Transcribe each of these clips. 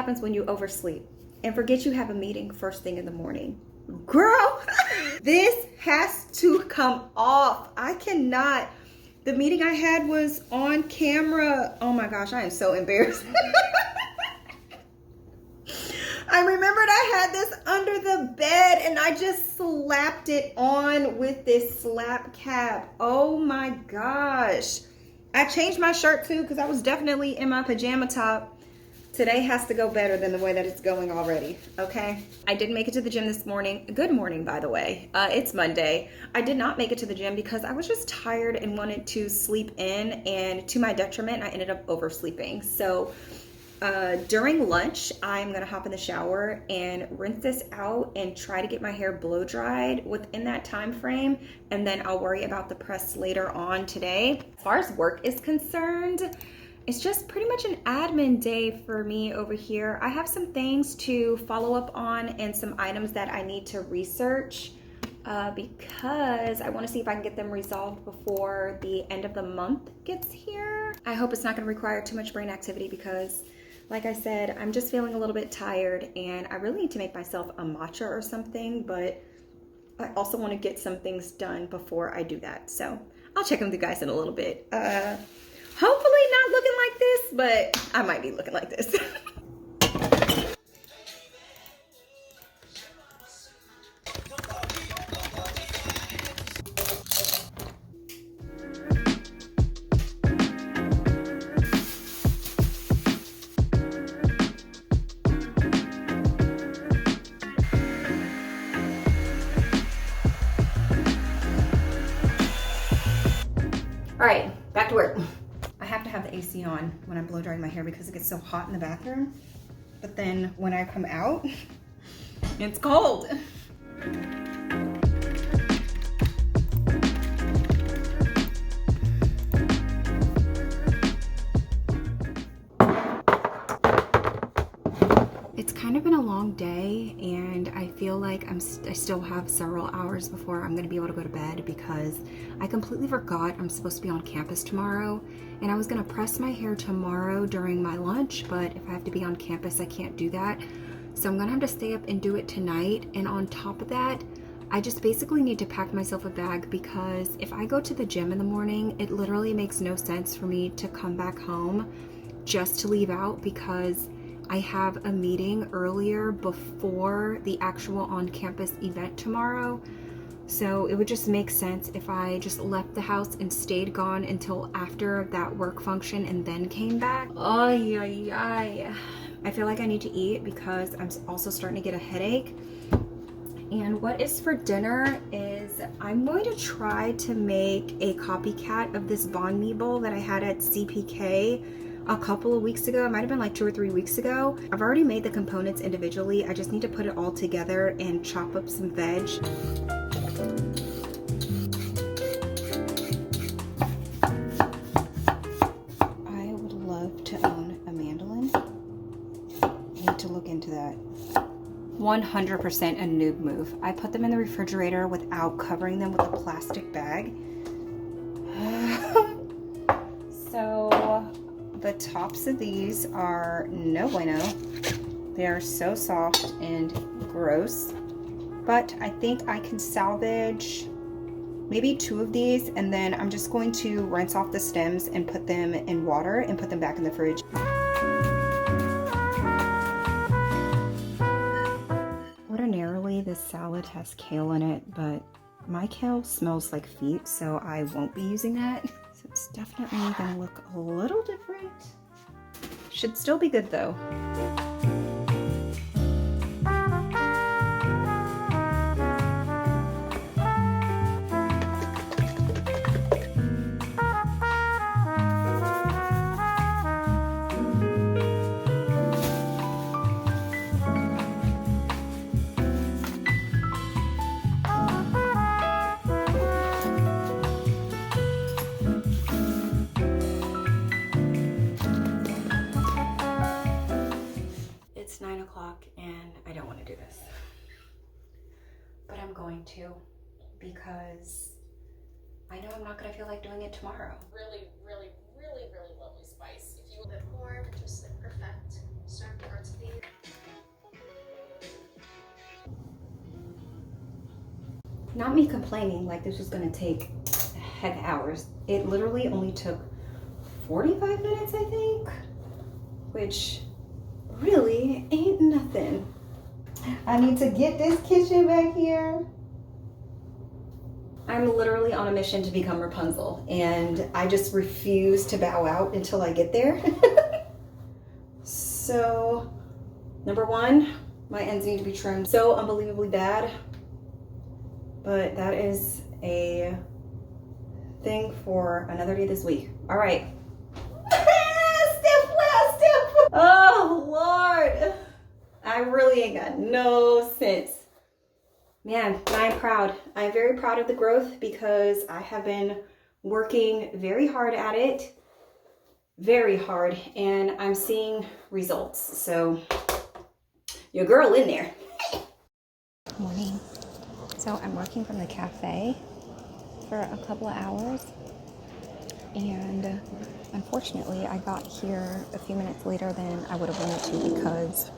happens when you oversleep and forget you have a meeting first thing in the morning. Girl, this has to come off. I cannot. The meeting I had was on camera. Oh my gosh, I am so embarrassed. I remembered I had this under the bed and I just slapped it on with this slap cap. Oh my gosh. I changed my shirt too because I was definitely in my pajama top. Today has to go better than the way that it's going already, okay? I didn't make it to the gym this morning. Good morning, by the way. It's Monday. I did not make it to the gym because I was just tired and wanted to sleep in, and to my detriment, I ended up oversleeping. So during lunch, I'm gonna hop in the shower and rinse this out and try to get my hair blow dried within that time frame, and then I'll worry about the press later on today. As far as work is concerned, it's just pretty much an admin day for me over here. I have some things to follow up on and some items that I need to research because I want to see if I can get them resolved before the end of the month gets here. I hope it's not going to require too much brain activity because, like I said, I'm just feeling a little bit tired and I really need to make myself a matcha or something, but I also want to get some things done before I do that. So I'll check with you guys in a little bit. Hopefully not looking like this, but I might be looking like this. All right, back to work. I have to have the AC on when I'm blow drying my hair because it gets so hot in the bathroom. But then when I come out, it's cold. It's kind of been a long day and I feel like I still have several hours before I'm gonna be able to go to bed because I completely forgot I'm supposed to be on campus tomorrow, and I was gonna press my hair tomorrow during my lunch, but if I have to be on campus, I can't do that. So I'm gonna have to stay up and do it tonight. And on top of that, I just basically need to pack myself a bag because if I go to the gym in the morning, it literally makes no sense for me to come back home just to leave out because I have a meeting earlier before the actual on-campus event tomorrow. So it would just make sense if I just left the house and stayed gone until after that work function and then came back. I feel like I need to eat because I'm also starting to get a headache. And what is for dinner is I'm going to try to make a copycat of this bahn meatball that I had at CPK a couple of weeks ago. It might have been like 2 or 3 weeks ago. I've already made the components individually. I just need to put it all together and chop up some veg. I would love to own a mandolin. I need to look into that. 100% a noob move. I put them in the refrigerator without covering them with a plastic bag. So the tops of these are no bueno. They are so soft and gross, but I think I can salvage maybe 2 of these, and then I'm just going to rinse off the stems and put them in water and put them back in the fridge. Ordinarily, this salad has kale in it, but my kale smells like feet, so I won't be using that. So it's definitely gonna look a little different. Should still be good though. It's 9 o'clock and I don't want to do this, but I'm going to because I know I'm not going to feel like doing it tomorrow. Really lovely spice. If you a bit more, just to perfect certain parts of the not me complaining like this was gonna take a heck of hours. It literally only took 45 minutes, I think, which really ain't nothing. I need to get this kitchen back here. I'm literally on a mission to become Rapunzel, and I just refuse to bow out until I get there. So, number one, my ends need to be trimmed so unbelievably bad, but that is a thing for another day this week. All right. Step. Oh, Lord. I really ain't got no sense. Man, I'm proud. I'm very proud of the growth because I have been working very hard at it. Very hard. And I'm seeing results. So, your girl in there. Morning. So I'm working from the cafe for a couple of hours, and unfortunately I got here a few minutes later than I would have wanted to because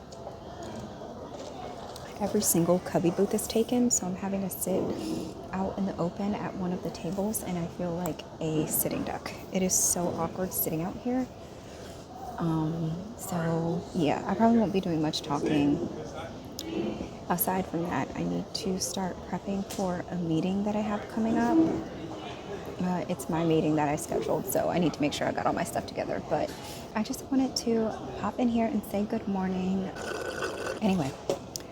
every single cubby booth is taken, so I'm having to sit out in the open at one of the tables, and I feel like a sitting duck. It is so awkward sitting out here. So yeah, I probably won't be doing much talking. Aside from that, I need to start prepping for a meeting that I have coming up. It's my meeting that I scheduled, so I need to make sure I got all my stuff together. But I just wanted to pop in here and say good morning. Anyway,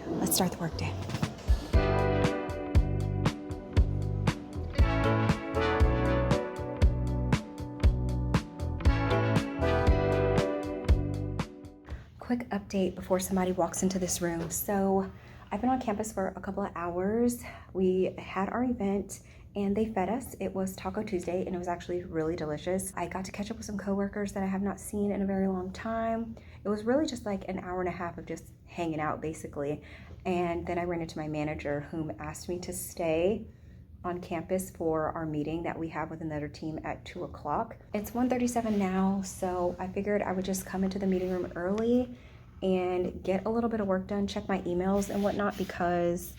let's start the workday. Quick update before somebody walks into this room. So I've been on campus for a couple of hours. We had our event and they fed us. It was Taco Tuesday and it was actually really delicious. I got to catch up with some coworkers that I have not seen in a very long time. It was really just like an hour and a half of just hanging out basically. And then I ran into my manager whom asked me to stay on campus for our meeting that we have with another team at 2 o'clock. It's 1:37 now, so I figured I would just come into the meeting room early and get a little bit of work done, check my emails and whatnot, because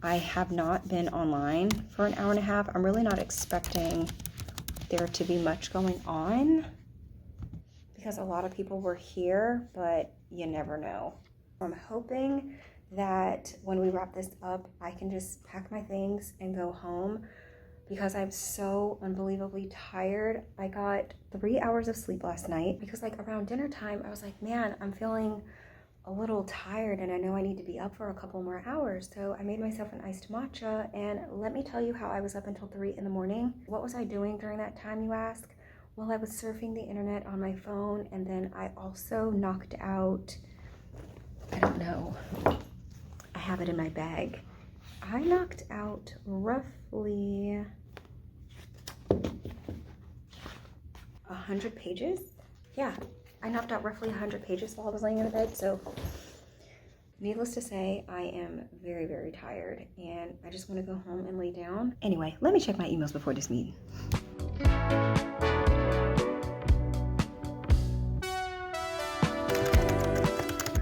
I have not been online for an hour and a half. I'm really not expecting there to be much going on because a lot of people were here, but you never know. I'm hoping that when we wrap this up, I can just pack my things and go home because I'm so unbelievably tired. I got 3 hours of sleep last night because like around dinner time, I was like, man, I'm feeling a little tired and I know I need to be up for a couple more hours. So I made myself an iced matcha, and let me tell you how I was up until 3 in the morning. What was I doing during that time, you ask? Well, I was surfing the internet on my phone, and then I also knocked out, I don't know, I have it in my bag. I knocked out roughly 100 pages. Yeah, I knocked out roughly 100 pages while I was laying in the bed. So needless to say, I am very, very tired and I just want to go home and lay down. Anyway, let me check my emails before this meeting.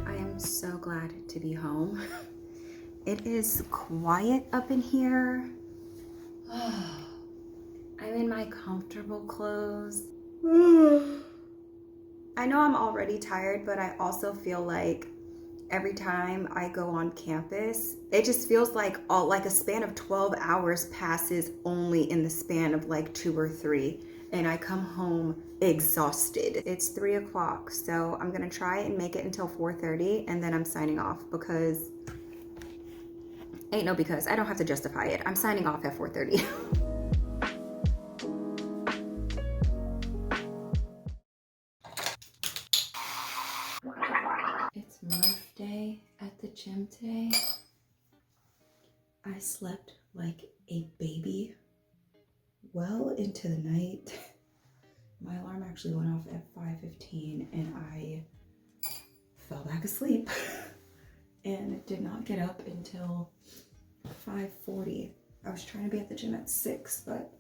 I am so glad to be home. It is quiet up in here. I'm in my comfortable clothes. I know I'm already tired, but I also feel like every time I go on campus, it just feels like a span of 12 hours passes only in the span of like 2 or 3. And I come home exhausted. It's 3 o'clock, so I'm gonna try and make it until 4:30 and then I'm signing off because I don't have to justify it. I'm signing off at 4:30. It's Murph Day at the gym today. I slept like a baby well into the night. My alarm actually went off at 5:15 and I fell back asleep and did not get up until 5:40. I was trying to be at the gym at 6, but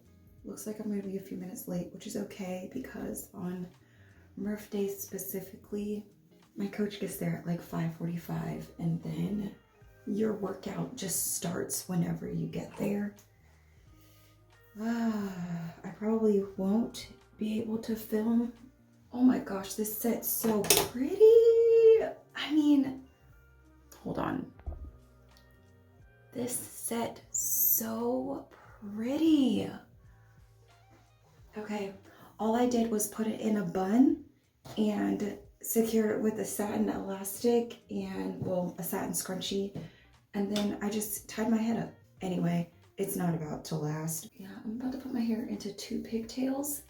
looks like I'm gonna be a few minutes late, which is okay because on Murph Day specifically, my coach gets there at like 5:45 and then your workout just starts whenever you get there. I probably won't be able to film. Oh my gosh, this set's so pretty. I mean, hold on. This set so pretty. Okay, all I did was put it in a bun and secure it with a satin elastic and, well, a satin scrunchie. And then I just tied my head up. Anyway, it's not about to last. Yeah, I'm about to put my hair into 2 pigtails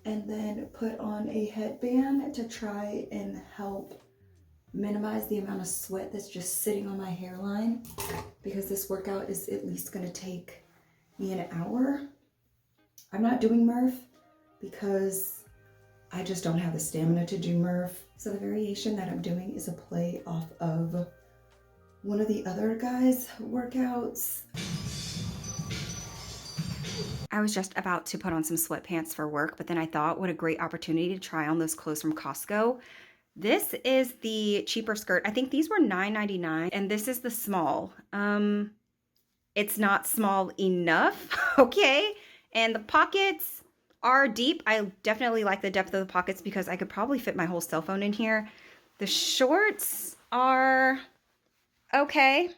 and then put on a headband to try and help minimize the amount of sweat that's just sitting on my hairline, because this workout is at least gonna take me an hour. I'm not doing Murph because I just don't have the stamina to do Murph. So the variation that I'm doing is a play off of one of the other guys' workouts. I was just about to put on some sweatpants for work, but then I thought, what a great opportunity to try on those clothes from Costco. This is the cheaper skirt. I think these were $9.99, and this is the small. It's not small enough, okay? And the pockets are deep. I definitely like the depth of the pockets because I could probably fit my whole cell phone in here. The shorts are okay.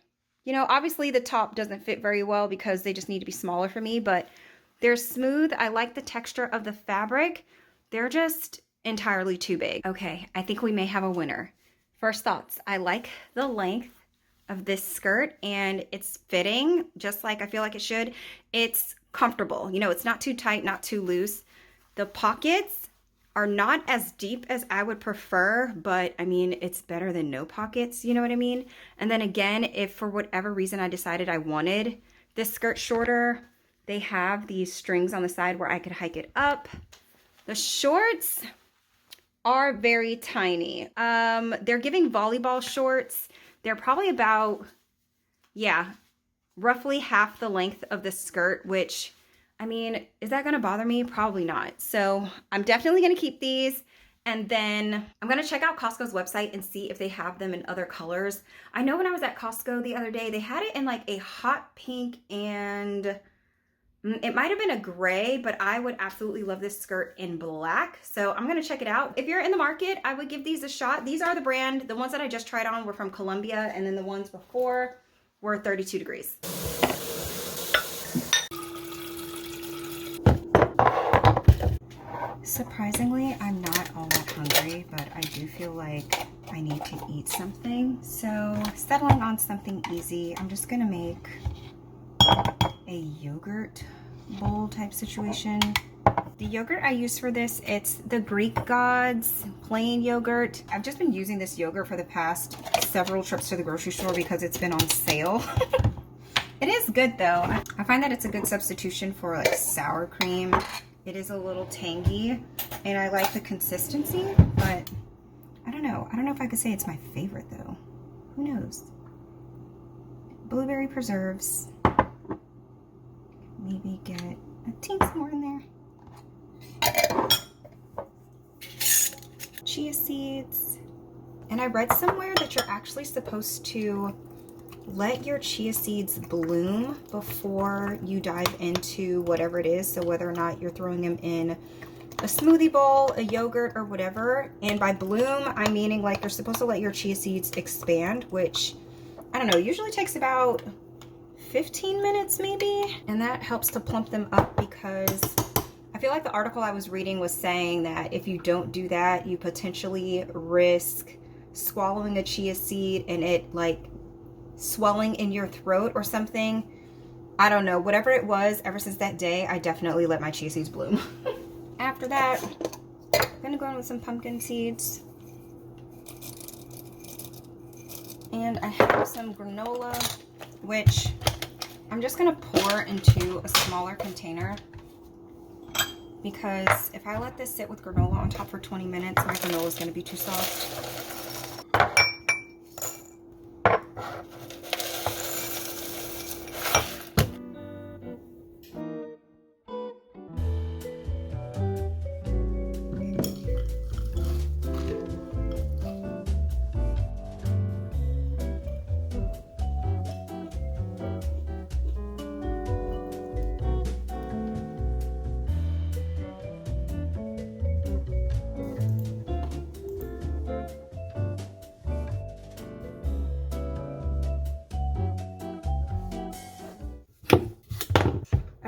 You know, obviously the top doesn't fit very well because they just need to be smaller for me, but they're smooth. I like the texture of the fabric. They're just entirely too big. Okay, I think we may have a winner. First thoughts, I like the length of this skirt and it's fitting just like I feel like it should. It's comfortable. You know, it's not too tight, not too loose. The pockets are not as deep as I would prefer, but I mean, it's better than no pockets, you know what I mean? And then again, if for whatever reason I decided I wanted this skirt shorter, they have these strings on the side where I could hike it up. The shorts are very tiny. They're giving volleyball shorts. They're probably about, yeah, roughly half the length of the skirt, which, I mean, is that gonna bother me? Probably not. So I'm definitely gonna keep these. And then I'm gonna check out Costco's website and see if they have them in other colors. I know when I was at Costco the other day, they had it in like a hot pink and it might have been a gray, but I would absolutely love this skirt in black. So I'm gonna check it out. If you're in the market, I would give these a shot. These are the brand. The ones that I just tried on were from Columbia, and then the ones before were 32 degrees. Surprisingly, I'm not all that hungry, but I do feel like I need to eat something. So settling on something easy, I'm just gonna make a yogurt bowl type situation. The yogurt I use for this, it's the Greek Gods plain yogurt. I've just been using this yogurt for the past several trips to the grocery store because it's been on sale. It is good though. I find that it's a good substitution for like sour cream. It is a little tangy and I like the consistency, but I don't know. I don't know if I could say it's my favorite though. Who knows? Blueberry preserves. Maybe get a teensy more in there. Chia seeds. And I read somewhere that you're actually supposed to let your chia seeds bloom before you dive into whatever it is. So whether or not you're throwing them in a smoothie bowl, a yogurt, or whatever. And by bloom, I'm meaning like you're supposed to let your chia seeds expand, which, I don't know, usually takes about 15 minutes maybe, and that helps to plump them up because I feel like the article I was reading was saying that if you don't do that, you potentially risk swallowing a chia seed and it like swelling in your throat or something. I don't know, whatever it was, ever since that day, I definitely let my chia seeds bloom. After that, I'm gonna go in with some pumpkin seeds. And I have some granola, which I'm just gonna pour into a smaller container because if I let this sit with granola on top for 20 minutes, my granola is gonna be too soft.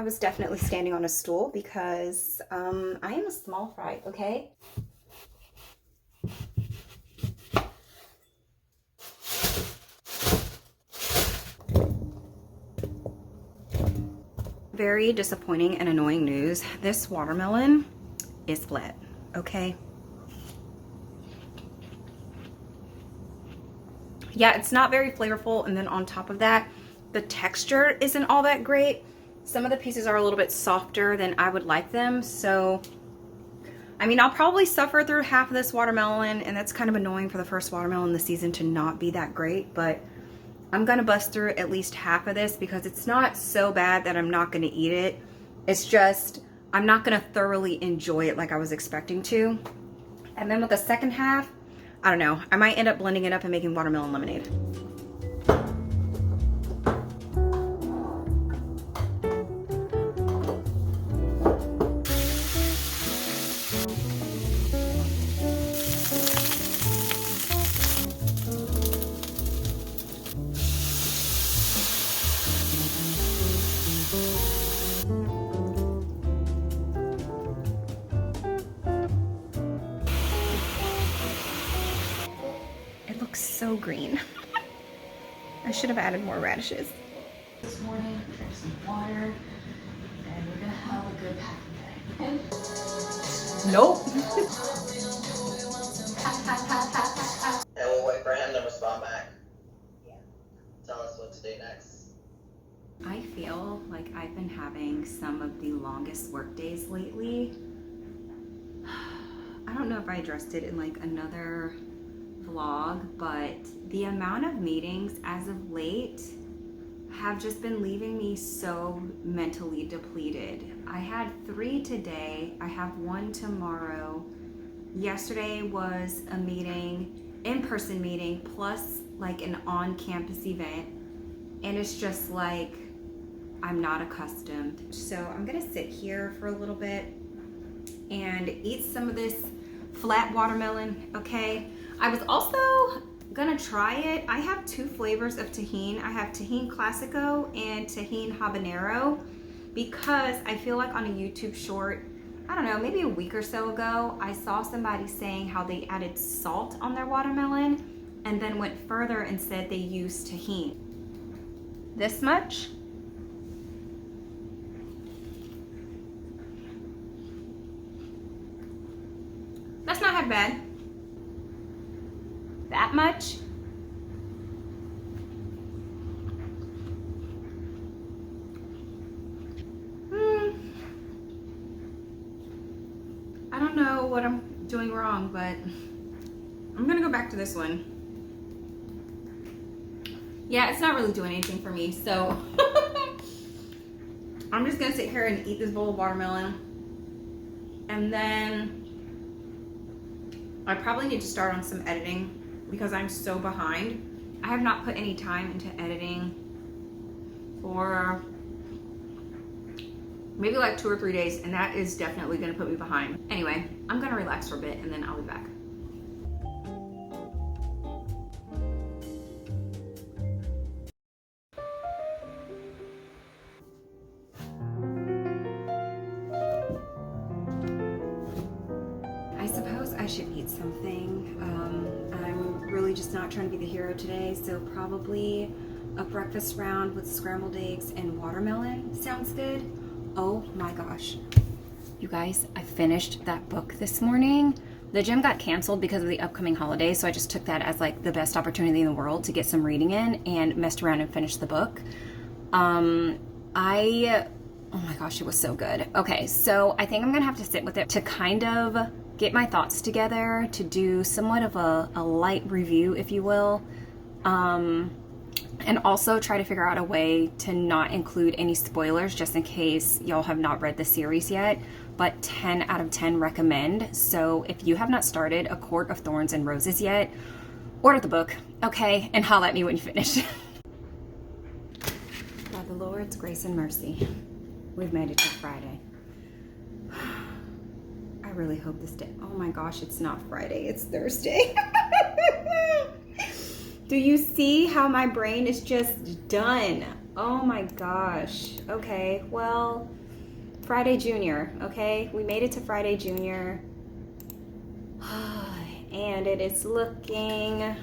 I was definitely standing on a stool because I am a small fry, okay? Very disappointing and annoying news. This watermelon is flat, okay? Yeah, it's not very flavorful, and then on top of that, the texture isn't all that great. Some of the pieces are a little bit softer than I would like them, so I mean, I'll probably suffer through half of this watermelon, and that's kind of annoying for the first watermelon in the season to not be that great, but I'm gonna bust through at least half of this because it's not so bad that I'm not gonna eat it. It's just, I'm not gonna thoroughly enjoy it like I was expecting to. And then with the second half, I don't know, I might end up blending it up and making watermelon lemonade. So green. I should have added more radishes. This morning, drink some water, and we're gonna have a good packing day. Nope. And we'll wait for him to respond back. Yeah. Tell us what to do next. I feel like I've been having some of the longest work days lately. I don't know if I addressed it in like another vlog, but the amount of meetings as of late have just been leaving me so mentally depleted. I had 3 today, I have 1 tomorrow. Yesterday was a meeting, in-person meeting, plus like an on-campus event, and it's just like I'm not accustomed. So I'm gonna sit here for a little bit and eat some of this flat watermelon, okay? I was also gonna try it. I have 2 flavors of tajin. I have tajin classico and tajin habanero because I feel like on a YouTube short, I don't know, maybe a week or so ago, I saw somebody saying how they added salt on their watermelon and then went further and said they used tajin. This much. That's not half bad. That much. I don't know what I'm doing wrong, but I'm gonna go back to this one. Yeah, it's not really doing anything for me, so I'm just gonna sit here and eat this bowl of watermelon, and then I probably need to start on some editing because I'm so behind. I have not put any time into editing for maybe like 2 or 3 days, and that is definitely gonna put me behind. Anyway, I'm gonna relax for a bit and then I'll be back. I suppose I should eat something. I'm really just not trying to be the hero today, so probably a breakfast round with scrambled eggs and watermelon sounds good. Oh my gosh. You guys, I finished that book this morning. The gym got canceled because of the upcoming holidays, so I just took that as like the best opportunity in the world to get some reading in and messed around and finished the book. Oh my gosh, it was so good. Okay, so I think I'm gonna have to sit with it to kind of get my thoughts together, to do somewhat of a light review, if you will. And also try to figure out a way to not include any spoilers just in case y'all have not read the series yet, but 10 out of 10 recommend. So if you have not started A Court of Thorns and Roses yet, order the book, okay? And holler at me when you finish. By the Lord's grace and mercy, we've made it to Friday. I really hope this day, oh my gosh, it's not Friday, it's Thursday. Do you see how my brain is just done? Oh my gosh. Okay, well, Friday Junior, okay? We made it to Friday Junior. And it is looking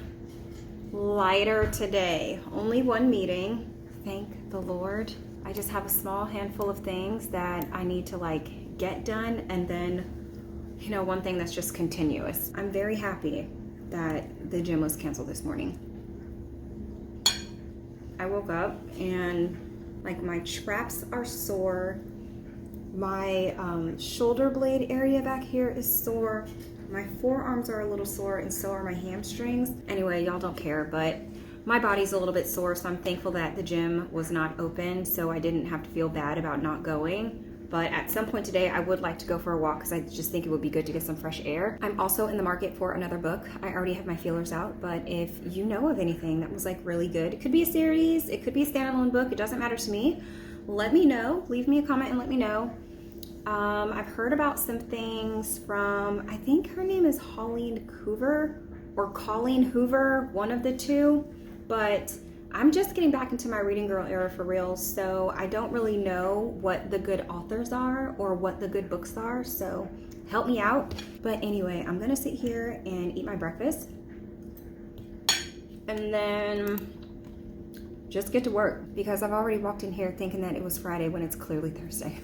lighter today. Only one meeting, thank the Lord. I just have a small handful of things that I need to like get done, and then, you know, one thing that's just continuous. I'm very happy that the gym was canceled this morning. I woke up and like my traps are sore. My shoulder blade area back here is sore. My forearms are a little sore, and so are my hamstrings. Anyway, y'all don't care, but my body's a little bit sore, so I'm thankful that the gym was not open, so I didn't have to feel bad about not going. But at some point today, I would like to go for a walk because I just think it would be good to get some fresh air. I'm also in the market for another book. I already have my feelers out, but if you know of anything that was like really good, it could be a series, it could be a standalone book, it doesn't matter to me. Let me know, leave me a comment and let me know. I've heard about some things from, I think her name is Holleen Hoover or Colleen Hoover, one of the two, but I'm just getting back into my reading girl era for real, so I don't really know what the good authors are or what the good books are, so help me out. But anyway, I'm gonna sit here and eat my breakfast and then just get to work because I've already walked in here thinking that it was Friday when it's clearly Thursday.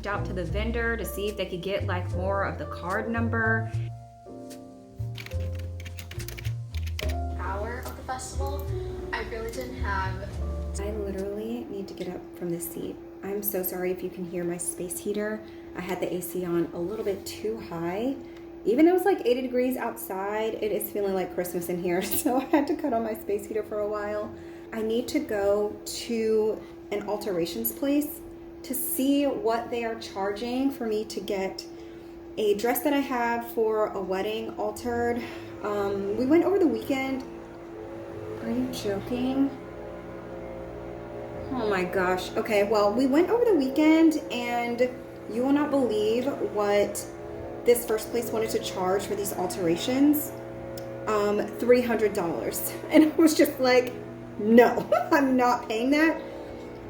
Out to the vendor to see if they could get like more of the card number. Hour of the festival, I really didn't have. I literally need to get up from this seat. I'm so sorry if you can hear my space heater. I had the AC on a little bit too high. Even though it's like 80 degrees outside, it is feeling like Christmas in here, so I had to cut on my space heater for a while. I need to go to an alterations place to see what they are charging for me to get a dress that I have for a wedding altered. We went over the weekend. Are you joking? Oh my gosh. Okay, well, we went over the weekend and you will not believe what this first place wanted to charge for these alterations. $300. And I was just like, no, I'm not paying that.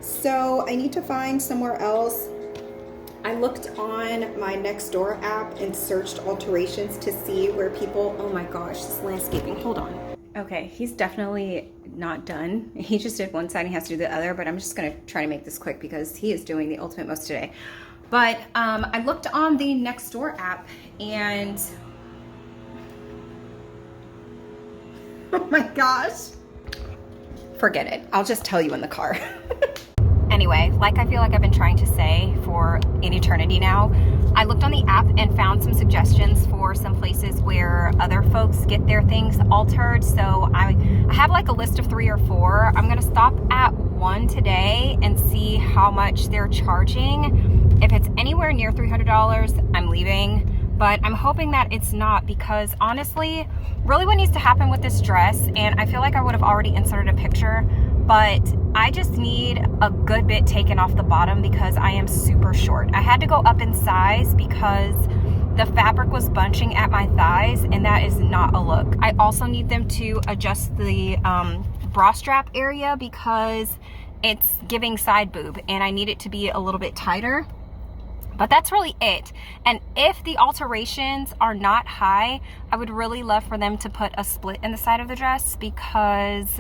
So I need to find somewhere else. I looked on my Nextdoor app and searched alterations to see where people, oh my gosh, this landscaping, hold on. Okay, he's definitely not done. He just did one side, he has to do the other, but I'm just gonna try to make this quick because he is doing the ultimate most today. But I looked on the Nextdoor app and, oh my gosh. Forget it, I'll just tell you in the car. Anyway, like I feel like I've been trying to say for an eternity now, I looked on the app and found some suggestions for some places where other folks get their things altered. So I have like a list of 3 or 4. I'm gonna stop at one today and see how much they're charging. If it's anywhere near $300, I'm leaving. But I'm hoping that it's not, because honestly, really what needs to happen with this dress, and I feel like I would have already inserted a picture, but I just need a good bit taken off the bottom because I am super short. I had to go up in size because the fabric was bunching at my thighs, and that is not a look. I also need them to adjust the bra strap area because it's giving side boob, and I need it to be a little bit tighter. But that's really it. And if the alterations are not high, I would really love for them to put a split in the side of the dress because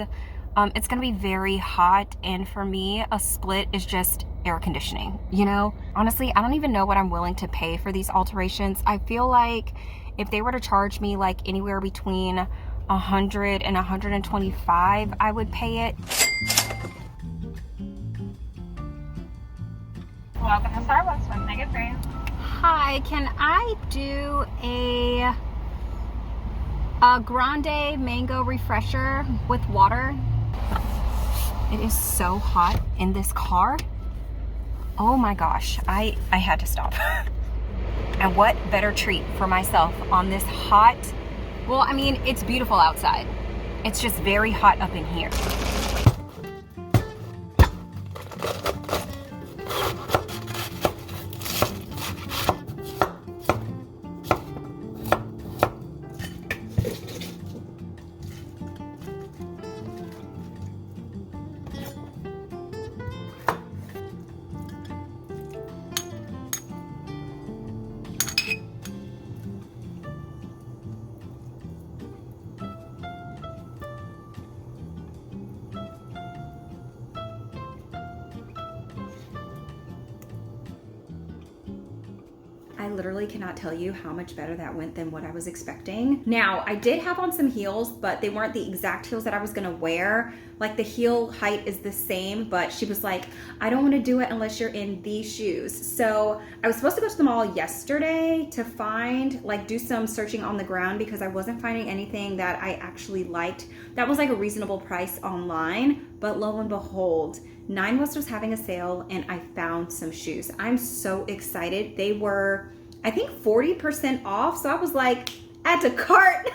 it's gonna be very hot, and for me, a split is just air conditioning, you know? Honestly, I don't even know what I'm willing to pay for these alterations. I feel like if they were to charge me like anywhere between $100 and $125, I would pay it. Welcome to Starbucks. What can I get for you? Hi, can I do a grande mango refresher with water? It is so hot in this car. Oh my gosh, I had to stop. And what better treat for myself on this hot, well, I mean, it's beautiful outside. It's just very hot up in here. literally cannot tell you how much better that went than what I was expecting. Now, I did have on some heels, but they weren't the exact heels that I was gonna wear. Like the heel height is the same, but she was like, I don't wanna do it unless you're in these shoes. So I was supposed to go to the mall yesterday to find, like do some searching on the ground because I wasn't finding anything that I actually liked. That was like a reasonable price online, but lo and behold, Nine West was having a sale and I found some shoes. I'm so excited. They were, I think 40% off. So I was like, add to cart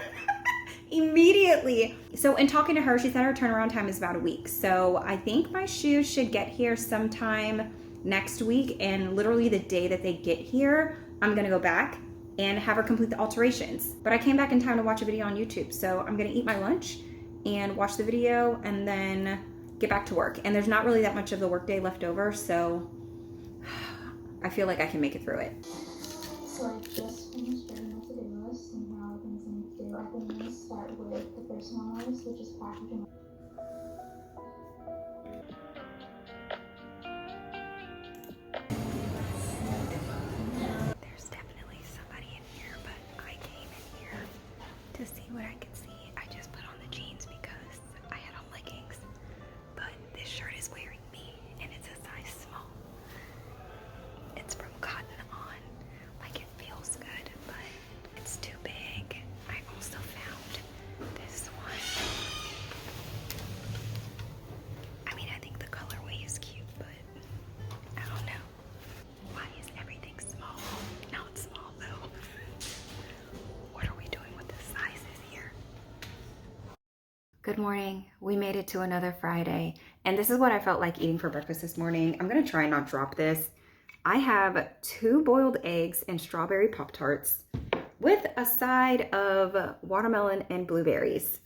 immediately. So in talking to her, she said her turnaround time is about a week. So I think my shoes should get here sometime next week. And literally the day that they get here, I'm gonna go back and have her complete the alterations. But I came back in time to watch a video on YouTube. So I'm gonna eat my lunch and watch the video and then get back to work. And there's not really that much of the workday left over, so I feel like I can make it through it. So I just finished writing my to-do list and now I think I'm going to do. I think I'm going to start with the first one on the list, which is packaging. There's definitely somebody in here, but I came in here to see what I could see. I just put on the jeans because I had on leggings, but this shirt is wearing me and it's a size small. It's from Cotton On. Like it feels good, but it's too big. I also found this one. I mean, I think the colorway is cute, but I don't know. Why is everything small? Not small though. What are we doing with the sizes here? Good morning. We made it to another Friday, and this is what I felt like eating for breakfast this morning. I'm gonna try and not drop this. I have 2 boiled eggs and strawberry Pop-Tarts with a side of watermelon and blueberries.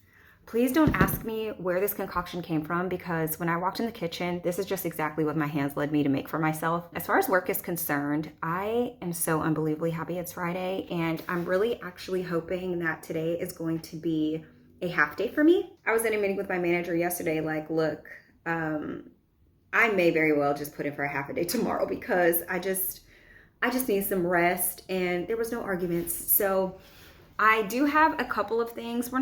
Please don't ask me where this concoction came from because when I walked in the kitchen, this is just exactly what my hands led me to make for myself. As far as work is concerned, I am so unbelievably happy it's Friday, and I'm really actually hoping that today is going to be a half day for me. I was in a meeting with my manager yesterday, like, look, I may very well just put in for a half a day tomorrow because I just need some rest, and there was no arguments. So I do have a couple of things.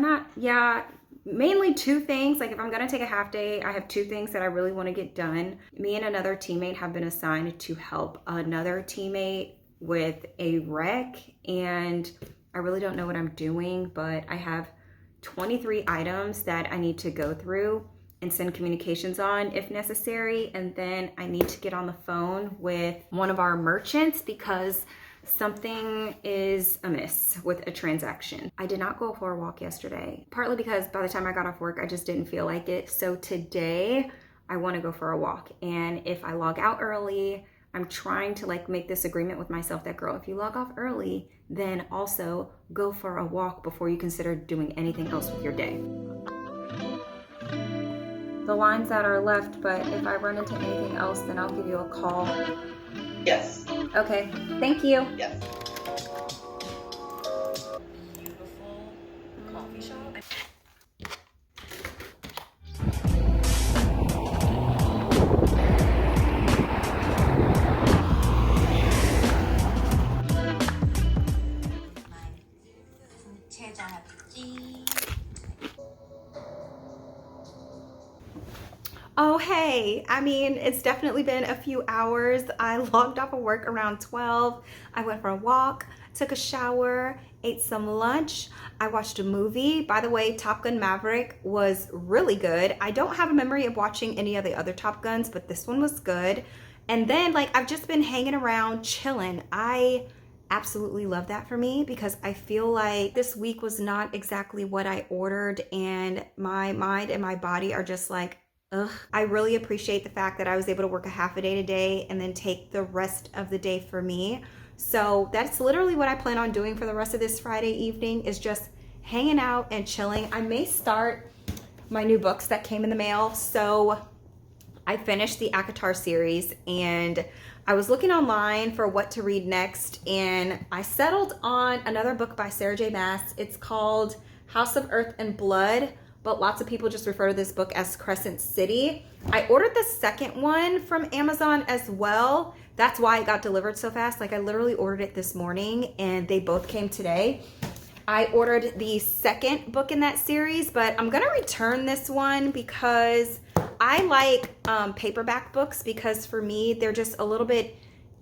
Mainly 2 things. Like if I'm gonna take a half day, I have 2 things that I really want to get done. Me and another teammate have been assigned to help another teammate with a wreck, and I really don't know what I'm doing, but I have 23 items that I need to go through and send communications on if necessary. And then I need to get on the phone with one of our merchants because something is amiss with a transaction. I did not go for a walk yesterday, partly because by the time I got off work, I just didn't feel like it. So today I want to go for a walk. And if I log out early, I'm trying to like make this agreement with myself that, girl, if you log off early, then also go for a walk before you consider doing anything else with your day. The lines that are left, but if I run into anything else, then I'll give you a call. Yes. Okay, thank you. Yes. Beautiful coffee shop. Oh, hey, I mean, it's definitely been a few hours. I logged off of work around 12. I went for a walk, took a shower, ate some lunch. I watched a movie. By the way, Top Gun Maverick was really good. I don't have a memory of watching any of the other Top Guns, but this one was good. And then like, I've just been hanging around, chilling. I absolutely love that for me because I feel like this week was not exactly what I ordered, and my mind and my body are just like, ugh. I really appreciate the fact that I was able to work a half a day today and then take the rest of the day for me. So that's literally what I plan on doing for the rest of this Friday evening, is just hanging out and chilling. I may start my new books that came in the mail. So I finished the ACOTAR series and I was looking online for what to read next, and I settled on another book by Sarah J. Maas. It's called House of Earth and Blood, but lots of people just refer to this book as Crescent City. I ordered the second one from Amazon as well. that's why it got delivered so fast. Like I literally ordered it this morning and they both came today. I ordered the second book in that series, but I'm gonna return this one because I like paperback books, because for me, they're just a little bit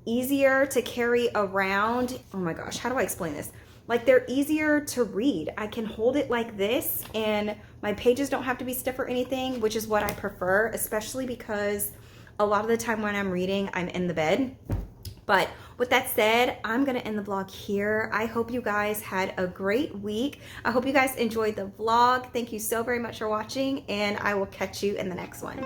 easier to carry around. Oh my gosh, how do I explain this? Like they're easier to read. I can hold it like this and my pages don't have to be stiff or anything, which is what I prefer, especially because a lot of the time when I'm reading, I'm in the bed. But with that said, I'm gonna end the vlog here. I hope you guys had a great week. I hope you guys enjoyed the vlog. Thank you so very much for watching, and I will catch you in the next one.